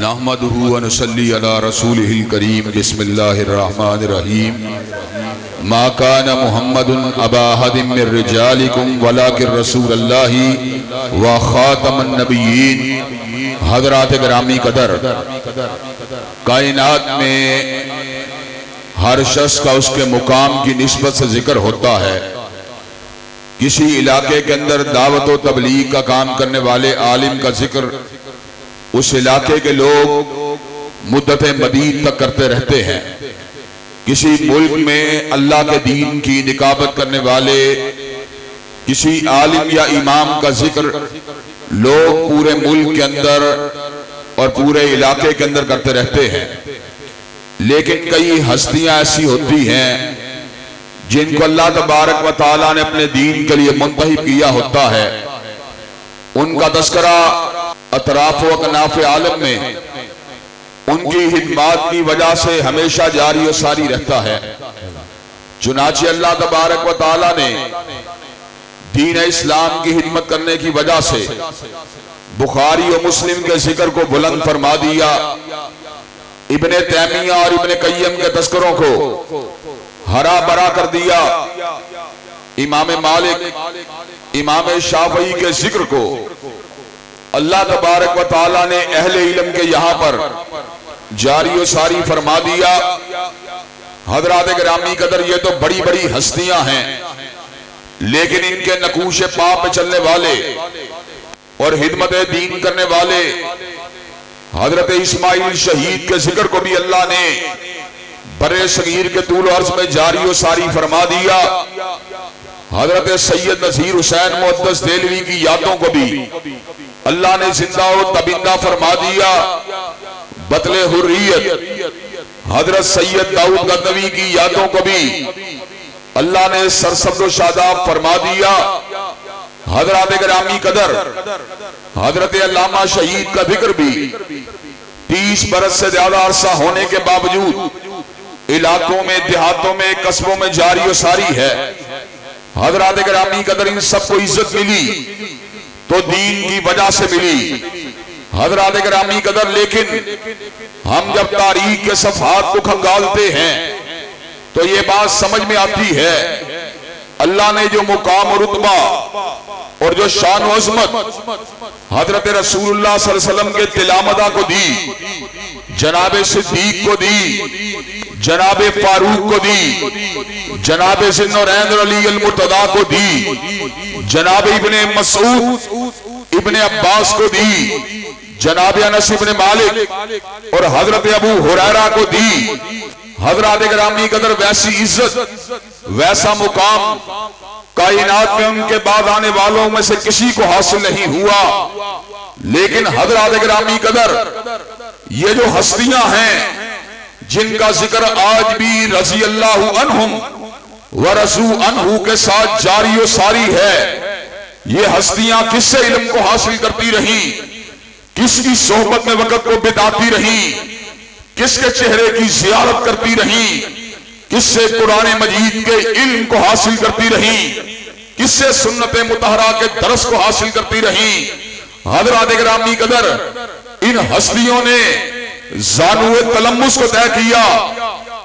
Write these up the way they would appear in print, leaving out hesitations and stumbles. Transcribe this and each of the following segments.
نحمده ونصلي على رسوله الكريم بسم الله الرحمن الرحيم ما كان محمد أبا أحد من رجالكم ولكن رسول الله وخاتم النبيين۔ حضرات گرامی قدر، کائنات میں ہر شخص کا اس کے مقام کی نسبت سے ذکر ہوتا ہے۔ کسی علاقے کے اندر دعوت و تبلیغ کا کام کرنے والے عالم کا ذکر اس علاقے کے لوگ مدت مدید تک کرتے رہتے ہیں۔ کسی ملک میں اللہ کے دین کی نکابت کرنے والے کسی عالم یا امام کا ذکر لوگ پورے ملک کے اندر اور پورے علاقے کے اندر کرتے رہتے ہیں، لیکن کئی ہستیاں ایسی ہوتی ہیں جن کو اللہ تبارک و تعالیٰ نے اپنے دین کے لیے منتخب کیا ہوتا ہے۔ ان کا تذکرہ اطراف و اکناف عالم میں ان کی خدمات کی وجہ سے ہمیشہ جاری و ساری رہتا ہے۔ چنانچہ اللہ تبارک و تعالیٰ نے دین اسلام کی خدمت کرنے کی وجہ سے بخاری و مسلم کے ذکر کو بلند فرما دیا، ابن تیمیہ اور ابن قیم کے تذکروں کو ہرا بھرا کر دیا، امام مالک، امام شافعی کے ذکر کو اللہ تبارک و تعالیٰ نے اہل علم کے یہاں پر جاری و ساری فرما دیا۔ حضرات گرامی قدر، یہ تو بڑی بڑی ہستیاں ہیں، لیکن ان کے نقوش پا پہ چلنے والے اور خدمت دین کرنے والے حضرت اسماعیل شہید کے ذکر کو بھی اللہ نے برے صغیر کے طول و عرض میں جاری و ساری فرما دیا۔ حضرت سید نذیر حسین محدث دہلوی کی یادوں کو بھی اللہ نے زندہ و تبندہ فرما دیا۔ بطل حریت حضرت سید داؤد غزنوی کی یادوں کو بھی اللہ نے سرسبز و شاداب فرما دیا۔ حضرات گرامی قدر، حضرت علامہ شہید کا ذکر بھی 30 برس سے زیادہ عرصہ ہونے کے باوجود علاقوں میں، دیہاتوں میں، قصبوں میں جاری و ساری ہے۔ حضرات گرامی قدر، ان سب کو عزت ملی تو دین کی وجہ سے ملی۔ حضرات گرامی قدر، لیکن ہم جب تاریخ کے صفحات کو کھنگالتے ہیں تو یہ بات سمجھ میں آتی ہے، اللہ نے جو مقام و رتبہ اور جو شان و عظمت حضرت رسول اللہ صلی اللہ علیہ وسلم کے تلامذہ کو دی، جناب صدیق کو دی، جناب فاروق کو دی، جناب ذی النورین علی المرتضیٰ کو دی، جناب ابن مسعود ابن عباس کو دی، جناب انس ابن مالک اور حضرت ابو ہریرہ کو دی۔ حضرات گرامی قدر، ویسی عزت، ویسا مقام کائنات میں ان کے بعد آنے والوں میں سے کسی کو حاصل نہیں ہوا۔ لیکن حضرات گرامی قدر، یہ جو ہستیاں ہیں جن کا ذکر آج بھی رضی اللہ عنہم ورضوا عنہ کے ساتھ جاری و ساری ہے، یہ ہستیاں کس سے علم کو حاصل کرتی رہیں، کس کی صحبت میں وقت کو بتاتی رہیں، کس کے چہرے کی زیارت کرتی رہیں، کس سے قرآن مجید کے علم کو حاصل کرتی رہیں، کس سے سنت مطہرہ کے درس کو حاصل کرتی رہیں۔ حضرات گرامی قدر، ان ہستیوں نے زانو تلمس کو طے کیا،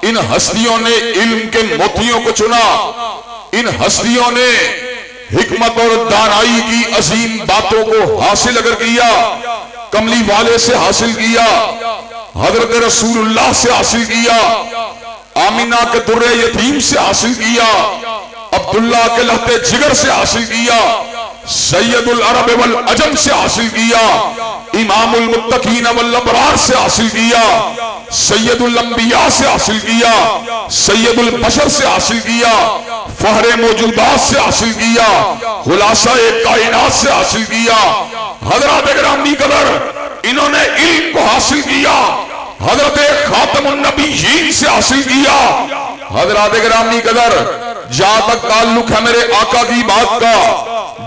ان ہستیوں نے علم کے موتیوں کو چنا، ان ہستیوں نے حکمت اور دانائی کی عظیم باتوں کو حاصل اگر کیا، کملی والے سے حاصل کیا، حضرت رسول اللہ سے حاصل کیا، آمینہ کے در یتیم سے حاصل کیا، عبداللہ کے لہتے جگر سے حاصل کیا، سید العرب والعجم سے حاصل کیا، امام المتقین والابرار سے حاصل کیا، سید الانبیاء سے حاصل کیا، سید البشر سے حاصل کیا، فہر موجودات سے حاصل کیا، خلاصہ کائنات سے حاصل کیا۔ حضرات گرامی قدر، انہوں نے علم کو حاصل کیا، حضرت خاتم النبیین سے حاصل کیا۔ حضرات گرامی قدر، جہاں تک تعلق ہے میرے آقا کی بات کا،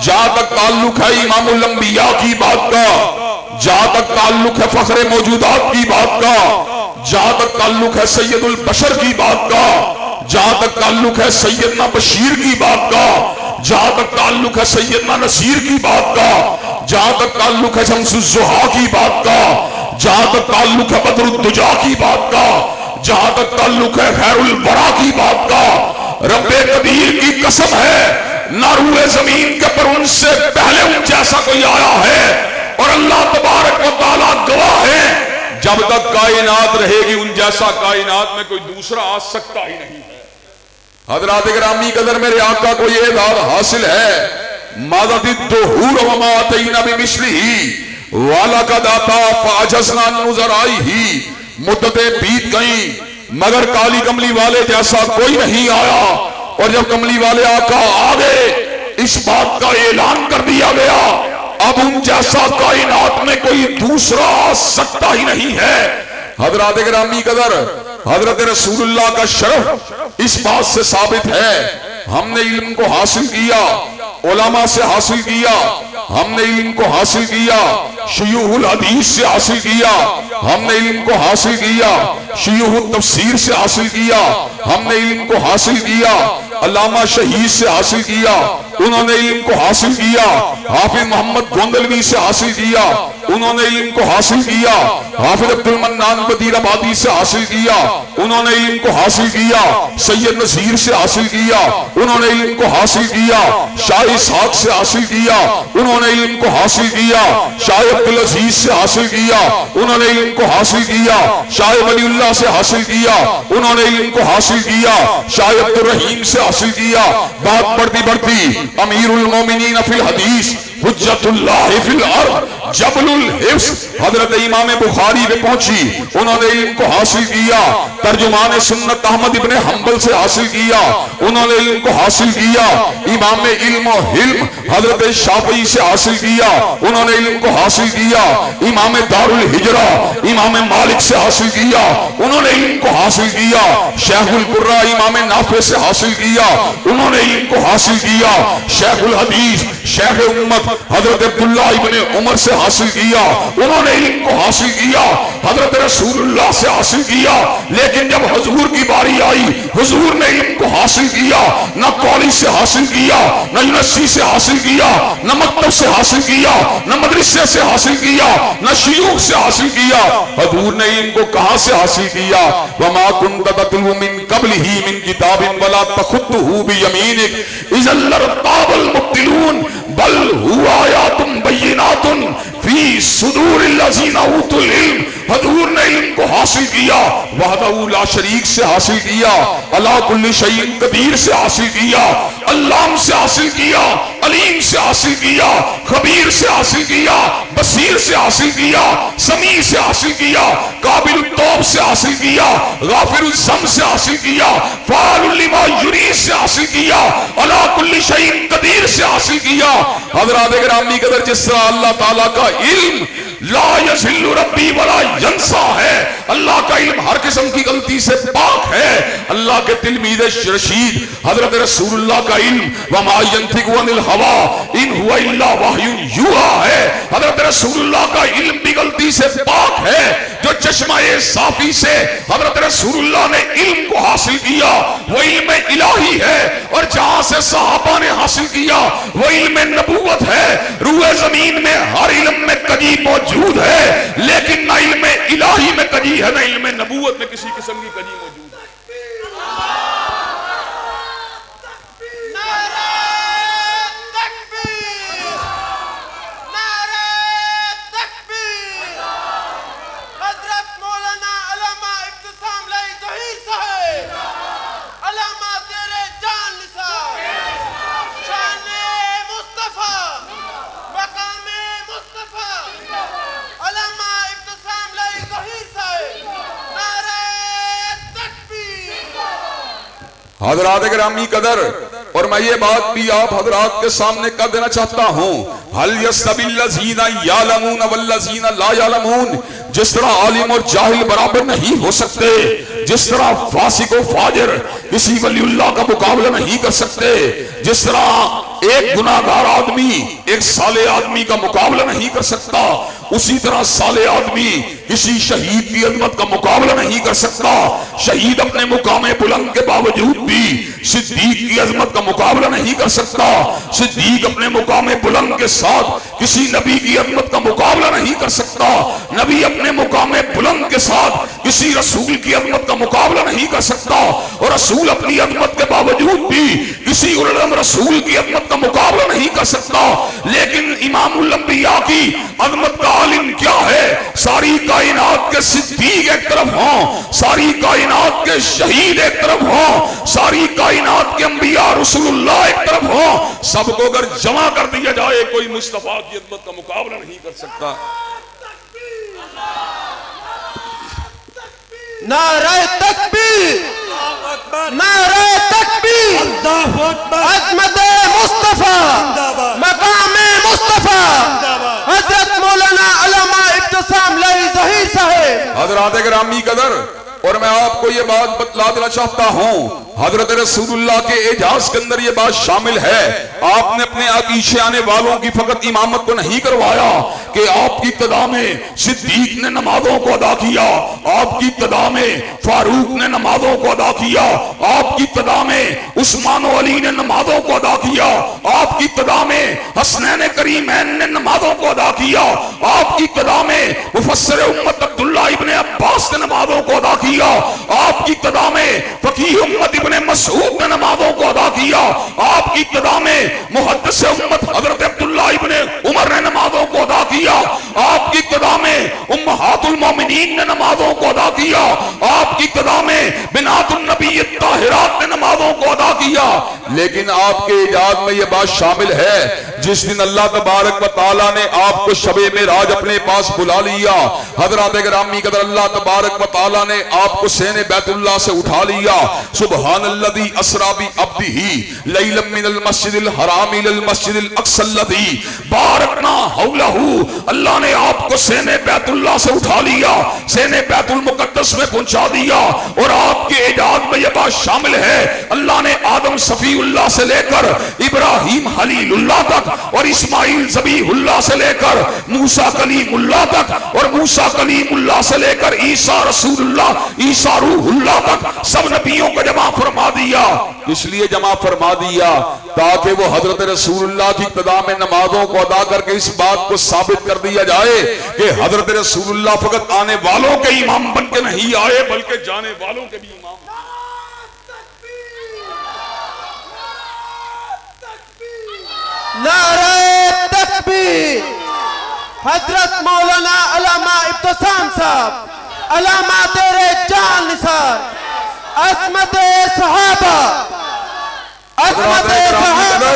جہاں تک تعلق ہے امام الانبیاء کی بات کا، جہاں تک تعلق ہے فخر موجودات کی بات کا، جہاں تک تعلق ہے سید البشر کی بات کا، جہاں تک تعلق ہے سیدنا بشیر کی بات کا، جہاں تک تعلق ہے سیدنا نصیر کی بات کا، جہاں تک تعلق ہے شمس الضحیٰ کی بات کا، جہاں تک تعلق ہے بدر الدجا کی بات کا، جہاں تک تعلق ہے خیر الورا کی بات کا، رب قدیر کی قسم ہے نہ روئے زمین کے پر ان سے پہلے ان جیسا کوئی آیا ہے، اور اللہ تبارک و تعالیٰ گواہ ہے جب تک کائنات رہے گی ان جیسا کائنات میں کوئی دوسرا آ سکتا ہی نہیں ہے۔ حضرات گرامی قدر میرے آقا کو یہ اعزاز حاصل ہے، مَدَدِ الدُّهُورَ وَمَا أَتَيْنَا بِمِثْلِهِ وَلَقَدْ أَتَىٰ فَأَعْجَزْنَا عَن نُّظَرَائِهِ، مدتیں بیت گئیں مگر کالی کملی والے جیسا کوئی نہیں آیا، اور جب کملی والے آقا آگے اس بات کا اعلان کر دیا گیا اب ان جیسا کائنات میں کوئی دوسرا آ سکتا ہی نہیں ہے۔ حضرات گرامی قدر حضرت رسول اللہ کا شرف اس بات سے ثابت ہے، ہم نے علم کو حاصل کیا، علماء سے حاصل کیا، ہم نے علم کو حاصل کیا، شیوخ الحدیث سے حاصل کیا، ہم نے علم کو حاصل کیا، شیوخ التفسیر سے حاصل کیا، ہم نے علم کو حاصل کیا، علامہ شہید سے حاصل کیا، انہوں نے علم کو حاصل کیا، حافظ محمد گوندلوی سے حاصل کیا، انہوں نے علم کو حاصل کیا، حافظ عبد المنان بدیر آبادی سے حاصل کیا، انہوں نے علم کو حاصل کیا، سید نصیر سے حاصل کیا، انہوں نے علم کو حاصل کیا، شاہ اسحاق سے حاصل کیا، انہوں نے علم کو حاصل کیا، شاہ عبدالعزیز سے حاصل کیا، انہوں نے علم کو حاصل کیا، شاہ ولی اللہ سے حاصل کیا، انہوں نے علم کو حاصل کیا، شاہ عبد الرحیم سے حاصل کیا، بات بڑھتی بڑھتی امیر المومنین فی الحدیث حجت اللہ فی الارض جبل الحفظ حضرت امام بخاری پہ پہنچی، انہوں نے علم کو حاصل کیا، ترجمان سنت احمد ابن حنبل سے حاصل کیا، انہوں نے علم کو حاصل کیا، امام علم و حلم حضرت شافعی سے حاصل کیا، انہوں نے علم کو حاصل کیا، امام دار الہجرہ امام مالک سے حاصل کیا، انہوں نے علم کو حاصل کیا، شیخ القرہ امام نافع سے حاصل کیا، انہوں نے علم کو حاصل کیا، شیخ الحدیث شیخ امت حضرت عبداللہ ابن عمر سے حاصل کیا، انہوں نے علم کو حاصل کیا، حضرت رسول اللہ سے حاصل کیا، لیکن جب حضور کی باری آئی حضور نے علم کو حاصل کیا، نہ کالج سے حاصل کیا، نہ یونیورسٹی سے حاصل کیا، نہ مکتب سے حاصل کیا، نہ مدرسے سے حاصل کیا، نہ شیوخ سے حاصل کیا، حضور نے علم کو کہاں سے حاصل کیا؟ وَمَا كُنْتَ تَتْلُو مِنْ قَبْلِهِ مِنْ كِتَابٍ وَلَا تَخُطُّهُ بِيَمِينِكَ إِذًا لَارْتَابَ الْمُبْطِلُونَ بل ہوا آیات بینات فی صدور الذین اوتوا العلم، حضور نے علم کو حاصل کیا، وحدہ لا شریک سے حاصل کیا، علی کل شیء قدیر سے حاصل کیا، علام سے حاصل کیا، علیم سے حاصل کیا، خبیر سے حاصل کیا، بصیر سے حاصل کیا، سمیع سے حاصل کیا، قابل التوب سے حاصل کیا، غافر الذنب سے حاصل کیا، فعال لما یرید سے حاصل کیا، علی کل شیء قدیر سے حاصل کیا۔ حضرات گرامی قدر جس طرح اللہ تعالیٰ کا علم لا یضل ربی ولا ینسا ہے، اللہ کا علم ہر قسم کی غلطی سے پاک ہے، اللہ کے تلمید رشید حضرت رسول اللہ کا علم وما ینطق عن الہوی ان هو الا وحی یوحی ہے، حضرت رسول اللہ کا علم بھی غلطی سے پاک ہے، جو چشمہ صافی سے حضرت رسول اللہ نے علم کو حاصل کیا وہ علم الہی ہے، اور جہاں سے صحابہ نے حاصل کیا وہ علم نبوت ہے۔ روح زمین میں ہر علم میں کجی موجود ہے، لیکن نہ علم الہی میں کجی ہے نہ علم نبوت میں کسی قسم کی کجی موجود ہے۔ حضرات گرامی قدر، اور میں یہ بات بھی آپ حضرات کے سامنے کر دینا چاہتا ہوں، هل يستوي الذين يعلمون والذين لا يعلمون، جس طرح عالم اور جاہل برابر نہیں ہو سکتے، جس طرح فاسق و فاجر کسی ولی اللہ کا مقابلہ نہیں کر سکتے، جس طرح ایک گناہگار آدمی ایک صالح آدمی کا مقابلہ نہیں کر سکتا، اسی طرح صالح آدمی کسی شہید کی عظمت کا مقابلہ نہیں کر سکتا. شہید اپنے مقام بلند کے باوجود بھی صدیق کی عظمت کا مقابلہ نہیں کر سکتا. صدیق اپنے مقام بلند کے ساتھ کسی نبی کی عظمت کا مقابلہ نہیں کر سکتا. نبی اپنے مقام بلند کے ساتھ کسی رسول کی عظمت کا مقابلہ نہیں کر سکتا. اور رسول اپنی عظمت کے باوجود بھی کسی اولم رسول کی عظمت کا مقابلہ نہیں کر سکتا. لیکن امام الانبیاء کی عظمت کا عالم کیا ہے؟ ساری کائنات کے صدیق ایک طرف ہوں، ساری کائنات کے شہید ایک طرف ہوں، ساری کائنات کے انبیاء رسول اللہ ایک طرف ہوں، سب کو اگر جمع کر دیا جائے کوئی مصطفیٰ کی عظمت کا مقابلہ نہیں کر سکتا. نعرہ تکبیر، نعرہ تکبیر، عظمت مصطفیٰ، مقام مصطفیٰ، حضرت مولانا علامہ ابتسام لائی ظہیر صاحب. حضرات گرامی قدر، اور میں آپ کو یہ بات بتلا دینا چاہتا ہوں، حضرت رسول اللہ کے اعجاز کے اندر یہ بات شامل ہے. آپ نے اپنے پیچھے آنے والوں کی فقط امامت کو نہیں کروایا کہ آپ کی ابتدا میں صدیق نے نمازوں کو ادا کیا، آپ کی ابتدا میں فاروق نے نمازوں کو ادا کیا، آپ کی ابتدا میں عثمان و علی نے نمازوں کو ادا کیا، آپ کی ابتدا میں حسنین کریمین نے نمازوں کو ادا کیا، آپ کی ابتدا میں مفسر امت عبداللہ ابن عباس نے نمازوں کو ادا کیا، آپ کی ابتدا میں فقیہ امت ابن مسعود نے نمازوں کو ادا کیا، آپ کی ابتدا میں محدث امت حضرت عبداللہ ابن عمر نے نمازوں کو ادا کیا، آپ کی ابتدا میں امہات المومنین نے نمازوں کو ادا کیا، آپ کی ابتدا میں بنات النبی الطاہرات نے نمازوں کو ادا کیا. لیکن آپ کے اعجاز میں یہ بات شامل ہے، جس دن اللہ تبارک و تعالیٰ نے آپ کو شب معراج اپنے پاس بلا لیا، حضرات گرامی قدر اللہ تبارک و تعالیٰ نے آپ کو سین بیت اللہ سے اٹھا لیا. سبحان الذی اسری بعبدہ لیلا من المسجد الحرام الی المسجد الاقصی الذی بارکنا حولہ. اللہ نے آپ کو سین بیت اللہ سے اٹھا لیا، سین بیت المقدس میں پہنچا دیا. اور آپ کے اعجاز میں یہ بات شامل ہے، اللہ نے آدم صفی اللہ سے لے کر ابراہیم خلیل اللہ تک، اور اسماعیل ذبیح اللہ سے لے کر موسیٰ کلیم اللہ تک، اور موسیٰ کلیم اللہ سے لے کر عیسیٰ رسول اللہ، عیسیٰ روح اللہ تک سب نبیوں کو جمع فرما دیا. اس لیے جمع فرما دیا تاکہ وہ حضرت رسول اللہ کی ابتدا میں نمازوں کو ادا کر کے اس بات کو ثابت کر دیا جائے کہ حضرت رسول اللہ فقط آنے والوں کے امام بن کے نہیں آئے بلکہ جانے والوں کے بھی امام. نعرہ تکبیر، حضرت مولانا علامہ ابتسام صاحب، علامہ تیرے جان نثار، عظمت صحابہ، عظمت صحابہ.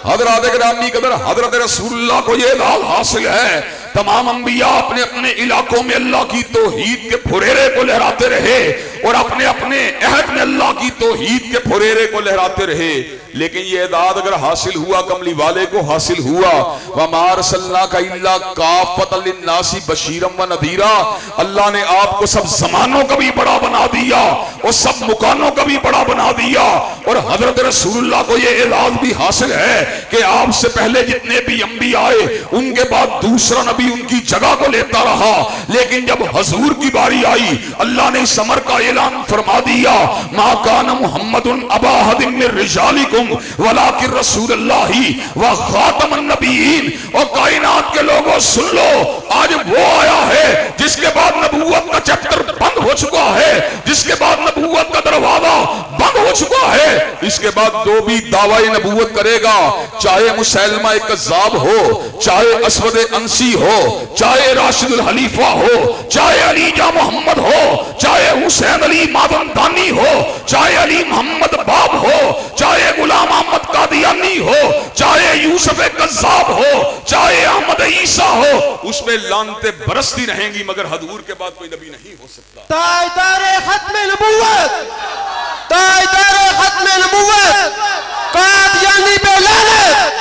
حضرات گرامی قدر، حضرت رسول اللہ کو یہ اعزاز حاصل ہے. تمام انبیاء اپنے اپنے علاقوں میں اللہ کی توحید کے پھریرے کو لہراتے رہے اور اپنے اپنے عہد میں اللہ کی توحید کے پھریرے کو لہراتے رہے. لیکن یہ اعداد اگر حاصل ہوا کملی والے کو حاصل ہوا، وَمَا أَرْسَلْنَاكَ إِلَّا كَافَّةً لِلنَّاسِ بَشِيرًا وَنَذِيرًا. اللہ نے آپ کو سب زمانوں کا بھی بڑا بنا دیا اور سب مکانوں کا بھی بڑا بنا دیا. اور حضرت رسول اللہ کو یہ اعزاز بھی حاصل ہے کہ آپ سے پہلے جتنے بھی انبیاء آئے ان کے بعد دوسرا نبی ان کی جگہ کو لیتا رہا. لیکن جب حضور کی باری آئی اللہ نے اس امر کا اعلان فرما دیا، مَا كَانَ مُحَمَّدٌ أَبَا أَحَدٍ مِّن رِجَالِكُمْ وَلَٰكِن رَّسُولَ اللَّهِ وَخَاتَمَ النَّبِيِّينَ. اور کائنات کے لوگوں سن لو، آج وہ آیا ہے جس کے بعد نبوت کا چیپٹر بند ہو چکا ہے، جس کے بعد نبوت کا دروازہ بند ہو چکا ہے. اس کے بعد جو بھی دعوی نبوت کرے گا، چاہے مسیلمہ کذاب ہو، چاہے اسود انسی ہو، چاہے راشد الخلیفہ ہو، چاہے علی جاں محمد ہو، چاہے حسین علی مادن دانی ہو، چاہے علی محمد باب ہو، چاہے غلام احمد قادیانی ہو، چاہے یوسف کذاب ہو، چاہے احمد عیسیٰ ہو، اس میں لعنتیں برستی رہیں گی مگر حضور کے بعد کوئی نبی نہیں ہو سکتا. تاجدار ختم نبوت، تاجدار ختم نبوت، قادیانی پہ لعنت.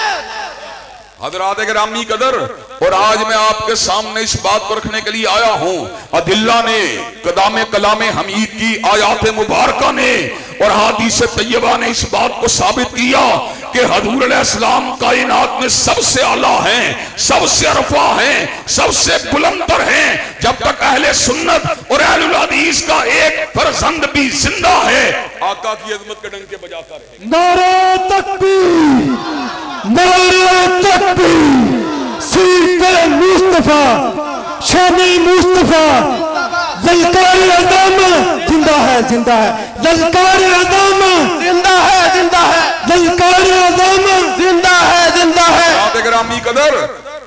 حضرات گرامی قدر، اور آج میں آپ کے سامنے اس بات کو رکھنے کے لیے آیا ہوں، ادلہ نے، کلام حمید کی آیات مبارکہ نے اور حدیث طیبہ نے اس بات کو ثابت کیا کہ حضور علیہ السلام کائنات میں سب سے اعلیٰ ہیں، سب سے رفع ہیں، سب سے بلندر ہیں۔ جب تک اہل سنت اور اہل الحدیث کا ایک فرزند بھی زندہ ہے، آقا کی عظمت کا ڈنکے بجاتا رہے گا۔ نعرہ تکبیر، نعرہ تکبیر، سیرت مصطفیٰ، شان مصطفیٰ، للکار اعظم زندہ ہے، زندہ ہے، للکار اعظم زندہ ہے، زندہ ہے، للکار اعظم زندہ ہے، زندہ ہے۔ سادہ گرامی قدر،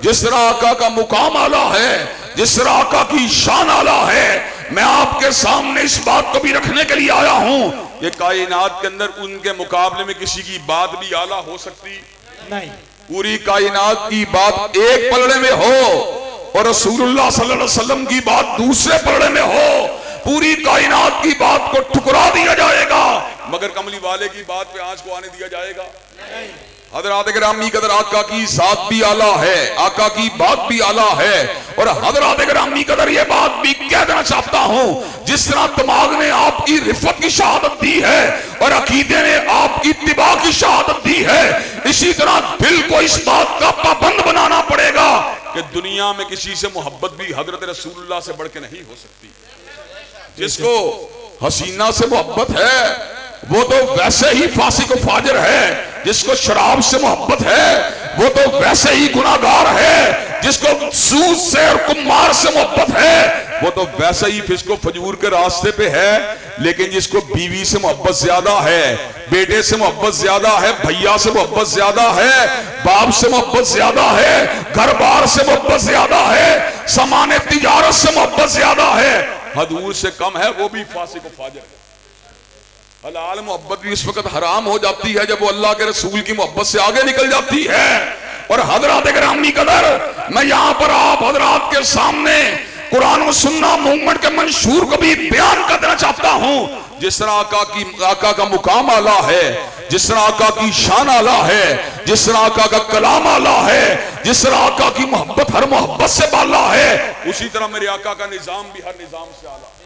جس طرح آقا کا مقام اعلیٰ ہے، جس طرح آقا کی شان اعلیٰ ہے، میں آپ کے سامنے اس بات کو بھی رکھنے کے لیے آیا ہوں، یہ کائنات کے اندر ان کے مقابلے میں کسی کی بات بھی اعلیٰ ہو سکتی نہیں۔ پوری کائنات کی بات ایک پلڑے میں ہو اور رسول اللہ صلی اللہ علیہ وسلم کی بات دوسرے پلڑے میں ہو، پوری کائنات کی بات کو ٹکرا دیا جائے گا، مگر کملی والے کی بات پہ آنچ کو آنے دیا جائے گا۔ حضرات گرامی قدر، آقا کی ذات بھی اعلیٰ ہے، آقا کی بات بھی اعلیٰ ہے، اور حضرات گرامی قدر یہ بات بھی کہہ دینا چاہتا ہوں، جس طرح دماغ نے آپ کی رفت کی شہادت دی ہے اور عقیدے نے آپ کی اتباع کی شہادت دی ہے، اسی طرح دل کو اس بات کا پابند بنانا پڑے گا کہ دنیا میں کسی سے محبت بھی حضرت رسول اللہ سے بڑھ کے نہیں ہو سکتی۔ جس کو حسینہ سے محبت ہے وہ تو ویسے ہی فاسق و فاجر ہے، جس کو شراب سے محبت ہے وہ تو ویسے ہی گناہگار ہے، جس کو سود سے اور قمار سے محبت ہے وہ تو ویسے ہی فسق و فجور کے راستے پہ ہے، لیکن جس کو بیوی سے محبت زیادہ ہے، بیٹے سے محبت زیادہ ہے، بھیا سے محبت زیادہ ہے، باپ سے محبت زیادہ ہے، گھر بار سے محبت زیادہ ہے، سامان تجارت سے محبت زیادہ ہے، حضور سے کم ہے، وہ بھی فاسق و فاجر ہے۔ حلال محبت بھی اس وقت حرام ہو جاتی ہے جب وہ اللہ کے رسول کی محبت سے آگے نکل جاتی ہے۔ اور حضرات گرامی قدر، میں یہاں پر آپ حضرات کے سامنے قرآن و سنہ موومنٹ کے منشور کو بھی بیان کر دینا چاہتا ہوں، جس طرح آقا کا مقام اعلیٰ ہے، جس طرح آقا کی شان اعلیٰ ہے، جس طرح آقا کا کلام اعلیٰ ہے، جس طرح آقا کی محبت ہر محبت سے بالا ہے، اسی طرح میرے آقا کا نظام بھی ہر نظام سے اعلیٰ ہے۔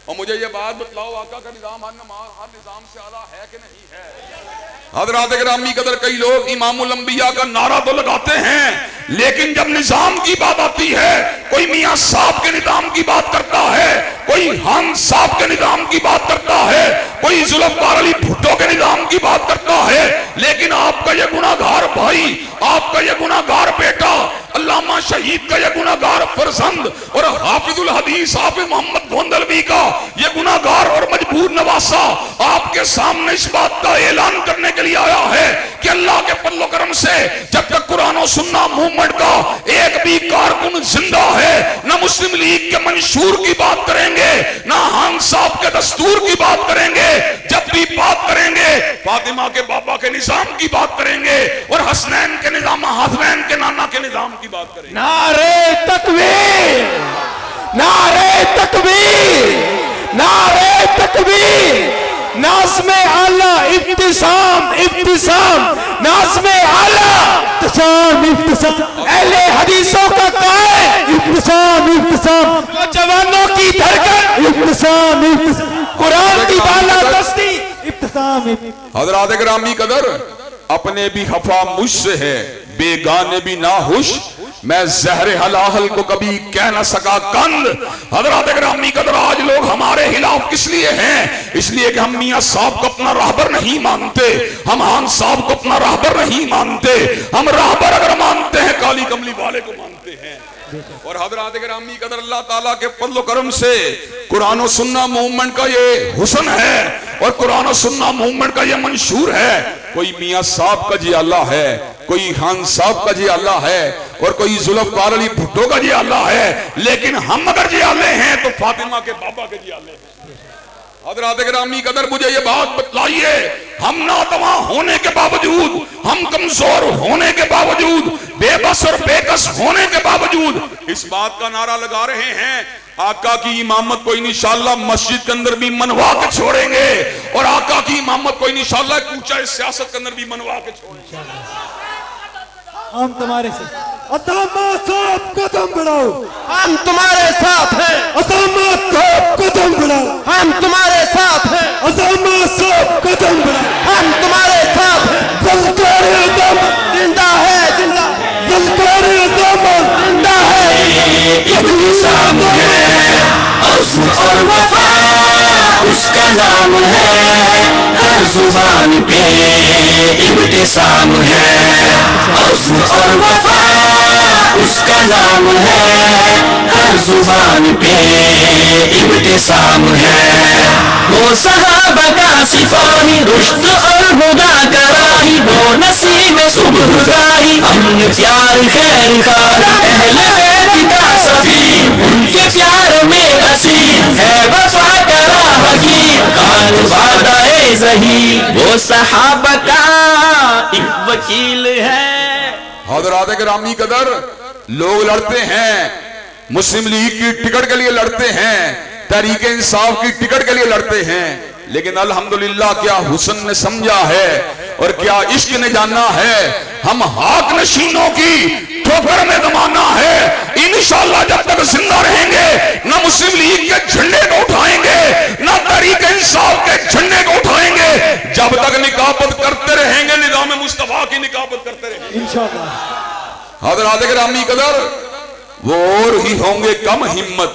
اور مجھے یہ بات بتلاؤ، آقا کا نظام ہر نظام سے اعلیٰ ہے کہ نہیں ہے؟ حضرات گرامی قدر، کئی لوگ امام الانبیاء کا نعرہ تو لگاتے ہیں، لیکن جب نظام کی بات آتی ہے، کوئی میاں صاحب کے نظام کی بات کرتا ہے، کوئی ہم صاحب کے نظام کی بات کرتا ہے، کوئی ذوالفقار علی بھٹو کے نظام کی بات کرتا ہے، لیکن آپ کا یہ گناہگار بھائی، آپ کا یہ گناہگار بیٹا، علامہ شہید کا یہ گناہگار فرزند اور حافظ الحدیث حافظ محمد گوندلوی کا یہ گناہگار اور مجبور نواسہ آپ کے سامنے اس بات کا اعلان کرنے کے لیے آیا ہے کہ اللہ کے فضل و کرم سے جب تک قرآن و سنہ موومنٹ کا ایک بھی کارکن زندہ ہے، نہ مسلم لیگ کے منشور کی بات کریں گے، نہ خان صاحب کے دستور کی بات کریں گے، جب بھی بات کریں گے فاطمہ کے بابا کے نظام کی بات کریں گے اور حسنین کے نظام، حسنین کے نانا کے نظام کی بات کریں گے۔ نعرہ تکبیر، نعرہ تکبیر، نعرہ تکبیر، ناظم اعلیٰ ابتسام، ابتسام، ناظم اعلیٰ ابتسام، ابتسام، اہل حدیثوں کا قائد ابتسام، ابتسام، نوجوانوں کی دھڑکن ابتسام، ابتسام، قرآن کی بالادستی ابتسام۔ حضرات گرامی قدر، اپنے بھی خفا مجھ سے ہے، بیگانے بھی ناخوش، میں زہر حلاحل کو کبھی کہہ نہ سکا کند۔ حضرات گرامی قدر، آج لوگ ہمارے خلاف کس لیے ہیں؟ اس لیے کہ ہم میاں صاحب کو اپنا راہبر نہیں مانتے، ہم خان صاحب کو اپنا راہبر نہیں مانتے، ہم راہبر اگر مانتے ہیں کالی کملی والے کو مانتے ہیں۔ اور حضرات گرامی قدر، اللہ تعالیٰ کے فضل و کرم سے قرآن و سنہ موومنٹ کا یہ حسن ہے اور قرآن و سنہ موومنٹ کا یہ منشور ہے، کوئی میاں صاحب کا جی اللہ ہے، کوئی خان صاحب کا جی اللہ ہے اور کوئی ذوالفقار علی بھٹو کا جی اللہ ہے، لیکن ہم اگر جی اللہ ہیں تو فاطمہ کے بابا کے جی اللہ ہیں۔ حضرات گرامی قدر، مجھے یہ بات بتلائیے، ہم ناتواں ہونے کے باوجود، ہم کمزور ہونے کے باوجود، بے بس اور بے کس ہونے کے باوجود اس بات کا نعرہ لگا رہے ہیں، آقا کی امامت کو انشاءاللہ مسجد کے اندر بھی منوا کے چھوڑیں گے اور آقا کی امامت کو انشاءاللہ کوچہ سیاست کے اندر بھی منوا کے چھوڑیں گے۔ ہم تمہارے سے اسامہ صاحب قدم بڑھاؤ، ہم تمہارے ساتھ ہیں، اسامہ صاحب قدم بڑھاؤ، ہم تمہارے ساتھ ہیں، اسامہ صاحب قدم بڑھاؤ، ہم تمہارے ساتھ ہیں، ذوالفقار اعظم زندہ ہے، زندہ ذوالفقار اعظم زندہ ہے، ابتسام ہے، عزم اور وفا اس کا نام ہے، ہر زبان پہ ابتسام ہے، عزم اور وفا اس کا نام ہے، ہر زبان پہ ابتسام ہے، وہ صحابہ کا سپاہی، رشد اور ہدا کا راہی، وہ نسیم صبح گاہی، ہم نے پیار خیر خواہ، اہل بیت کا سفیر، ان کے پیار میں اسیر ہے، وفا کا راہگیر، خان زادہ ظہیر، وہ صحابہ کا ایک وکیل ہے۔ حضرات گرامی قدر، لوگ لڑتے ہیں، مسلم لیگ کی ٹکٹ کے لیے لڑتے ہیں، تحریک انصاف کی ٹکٹ کے لیے لڑتے ہیں، لیکن الحمدللہ کیا حسن نے سمجھا ہے اور کیا عشق نے جانا ہے، ہم حق نشینوں کی ٹھوکر میں زمانہ ہے، انشاءاللہ جب تک زندہ رہیں گے نہ مسلم لیگ کے جھنڈے کو اٹھائیں گے نہ تحریک انصاف کے جھنڈے کو اٹھائیں گے، جب تک نکابت کرتے رہیں گے، نظام مصطفیٰ کی نکابت کرتے رہیں گے انشاءاللہ۔ حضرات گرامی قدر، وہ اور ہی ہوں گے کم ہمت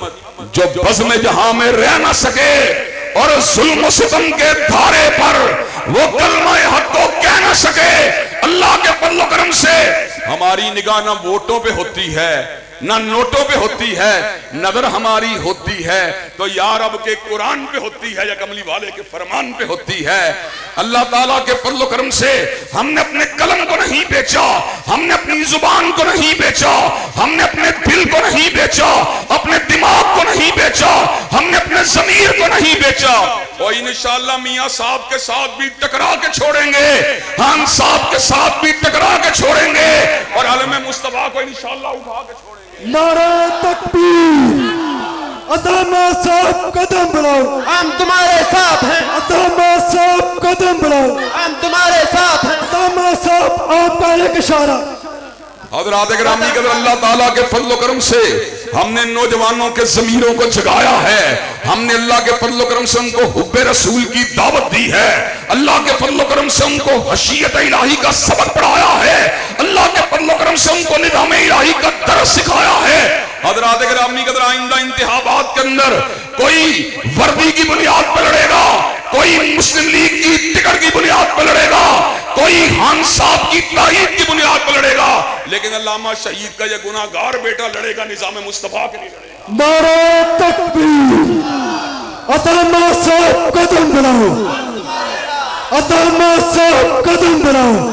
جو بزم جہاں میں رہ نہ سکے اور ظلم و ستم کے دھارے پر وہ کلمہ حق کو کہہ نہ سکے۔ اللہ کے فضل و کرم سے ہماری نگاہ نہ ووٹوں پہ ہوتی ہے نہ نوٹوں پہ ہوتی ہے، نظر ہماری ہوتی ہے تو یا رب کے قرآن پہ ہوتی ہے یا کملی والے کے فرمان پہ ہوتی ہے۔ اللہ تعالیٰ کے فضل و کرم سے ہم نے اپنے قلم کو نہیں بیچا، ہم نے اپنی زبان کو نہیں بیچا، ہم نے اپنے دل کو نہیں بیچا، اپنے دماغ کو نہیں بیچا، ہم نے اپنے ضمیر کو نہیں بیچا، اور انشاءاللہ میاں صاحب کے ساتھ بھی ٹکرا کے چھوڑیں گے، خان صاحب کے ساتھ بھی ٹکرا کے چھوڑیں گے، اور عالم مصطفیٰ کو انشاءاللہ اٹھا کے چھوڑیں گے۔ نعرہ تکبیر، اسامہ صاحب قدم بڑھاؤ، ہم تمہارے ساتھ ہیں، اسامہ صاحب قدم بڑھاؤ، ہم تمہارے ساتھ ہیں، اسامہ صاحب آپ کا ایک اشارہ۔ حضرات گرامی قدر، اللہ تعالیٰ کے فضل و کرم سے ہم نے نوجوانوں کے ضمیروں کو جگایا ہے، ہم نے اللہ کے فضل و کرم سے ان کو حب رسول کی دعوت دی ہے، اللہ کے فضل و کرم سے ان کو خشیت الہی کا سبق پڑھایا ہے، اللہ کے فضل و کرم سے ان کو نظام الہی کا درس سکھایا ہے۔ حضرات گرامی قدر، آئندہ انتخابات کے اندر کوئی وردی کی بنیاد پر لڑے گا، کوئی مسلم لیگ کی ٹکٹ کی بنیاد پر لڑے گا، کوئی خان صاحب کی تائید کی بنیاد پر لڑے گا، لیکن علامہ شہید کا یہ گناہگار بیٹا لڑے گا نظام مصطفیٰ کے لیے لڑے گا۔ نعرہ تکبیر، اسامہ صاحب قدم بڑھاؤ، اسامہ صاحب قدم بڑھاؤ۔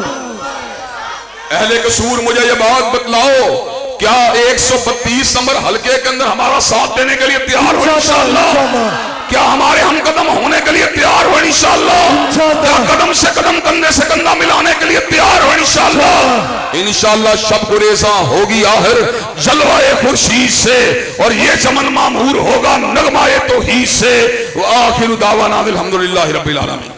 اہل قصور مجھے یہ بات بتلاؤ، کیا 132 نمبر حلقے کے اندر ہمارا ساتھ دینے کے لیے تیار ہو انشاءاللہ؟ کیا ہمارے ہم قدم ہونے کے لیے تیار ہو انشاءاللہ؟ کیا قدم سے قدم، کندھے سے کندھا ملانے کے لیے تیار ہو انشاءاللہ؟ انشاءاللہ شب گریزاں ہوگی آخر جلوہ خورشید سے، اور یہ چمن معمور ہوگا نغمہ توحید سے۔ وآخر دعوانا الحمدللہ رب العالمین۔